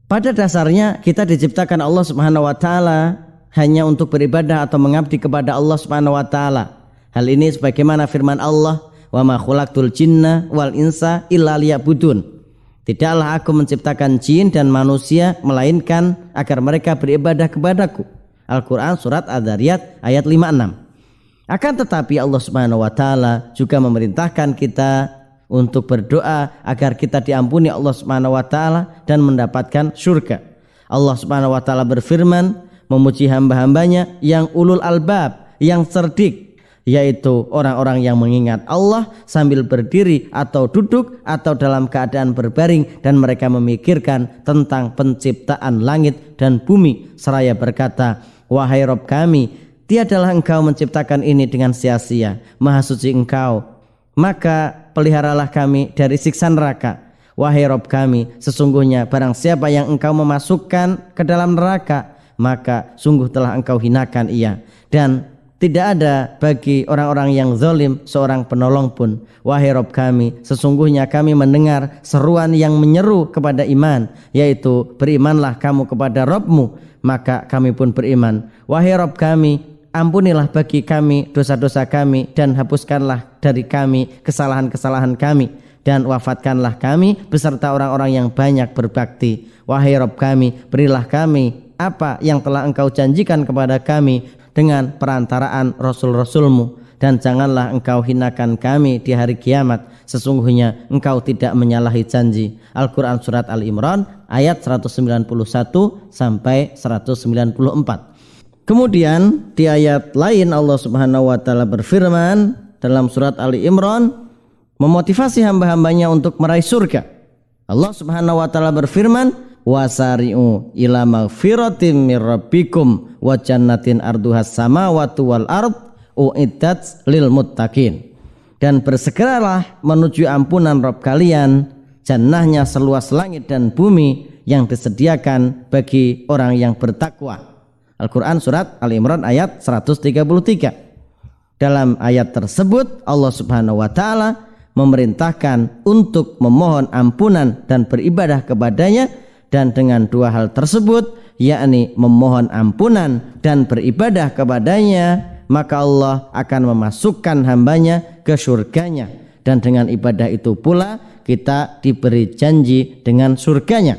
Pada dasarnya kita diciptakan Allah Subhanahu wa taala hanya untuk beribadah atau mengabdi kepada Allah Subhanahu wa taala. Hal ini sebagaimana firman Allah, "Wa ma khalaqtul jinna wal insa illa liya'budun." Tidaklah aku menciptakan jin dan manusia melainkan agar mereka beribadah kepadaku. Al-Quran surat Ad-Dzariyat ayat 56. Akan tetapi Allah Subhanahu wa taala juga memerintahkan kita untuk berdoa agar kita diampuni Allah Subhanahu wa taala dan mendapatkan surga. Allah Subhanahu wa taala berfirman memuji hamba-hambanya yang ulul albab, yang cerdik, yaitu orang-orang yang mengingat Allah sambil berdiri atau duduk atau dalam keadaan berbaring, dan mereka memikirkan tentang penciptaan langit dan bumi seraya berkata, "Wahai Rabb kami, tiadalah Engkau menciptakan ini dengan sia-sia, Maha suci Engkau, maka peliharalah kami dari siksa neraka. Wahai Rabb kami, sesungguhnya barang siapa yang Engkau memasukkan ke dalam neraka, maka sungguh telah Engkau hinakan ia, dan tidak ada bagi orang-orang yang zalim seorang penolong pun. Wahai Rabb kami, sesungguhnya kami mendengar seruan yang menyeru kepada iman, yaitu berimanlah kamu kepada Rabbmu, maka kami pun beriman. Wahai Rabb kami, ampunilah bagi kami dosa-dosa kami dan hapuskanlah dari kami kesalahan-kesalahan kami, dan wafatkanlah kami beserta orang-orang yang banyak berbakti. Wahai Rabb kami, berilah kami apa yang telah Engkau janjikan kepada kami dengan perantaraan Rasul-Rasulmu, dan janganlah Engkau hinakan kami di hari kiamat, sesungguhnya Engkau tidak menyalahi janji." Al-Quran surat Al-Imran ayat 191 sampai 194. Kemudian di ayat lain Allah Subhanahu wa taala berfirman dalam surat Ali Imran memotivasi hamba-hambanya untuk meraih surga. Allah Subhanahu wa taala berfirman, "Wasari'u ila maghfiratin mir rabbikum wa jannatin arduhas samawati wal ard uiddat lil muttaqin." Dan bersegeralah menuju ampunan Rabb kalian, jannahnya seluas langit dan bumi yang disediakan bagi orang yang bertakwa. Al-Quran surat Al-Imran ayat 133. Dalam ayat tersebut Allah Subhanahu wa taala memerintahkan untuk memohon ampunan dan beribadah kepadanya, dan dengan dua hal tersebut, yakni memohon ampunan dan beribadah kepadanya, maka Allah akan memasukkan hambanya ke surganya, dan dengan ibadah itu pula kita diberi janji dengan surganya.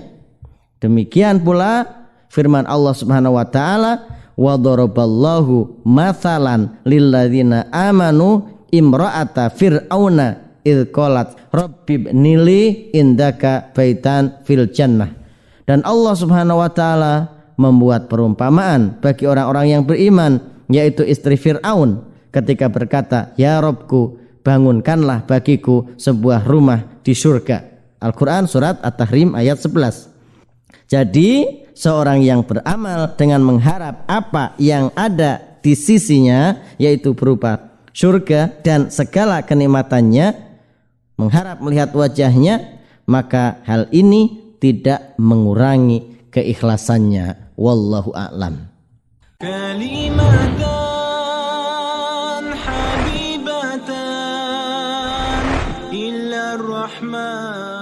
Demikian pula firman Allah Subhanahu wa taala, "Wa daraballahu mathalan lilladzina amanu imra'ata fir'auna idz qalat rabbibnili indaka baitan fil jannah." Dan Allah Subhanahu wa taala membuat perumpamaan bagi orang-orang yang beriman, yaitu istri Fir'aun ketika berkata, "Ya Rabbku, bangunkanlah bagiku sebuah rumah di surga." Al-Quran surat At-Tahrim ayat 11. Jadi seorang yang beramal dengan mengharap apa yang ada di sisinya, yaitu berupa surga dan segala kenikmatannya, mengharap melihat wajahnya, maka hal ini tidak mengurangi keikhlasannya. Wallahu a'lam. Kalimatan habibatan ila rahman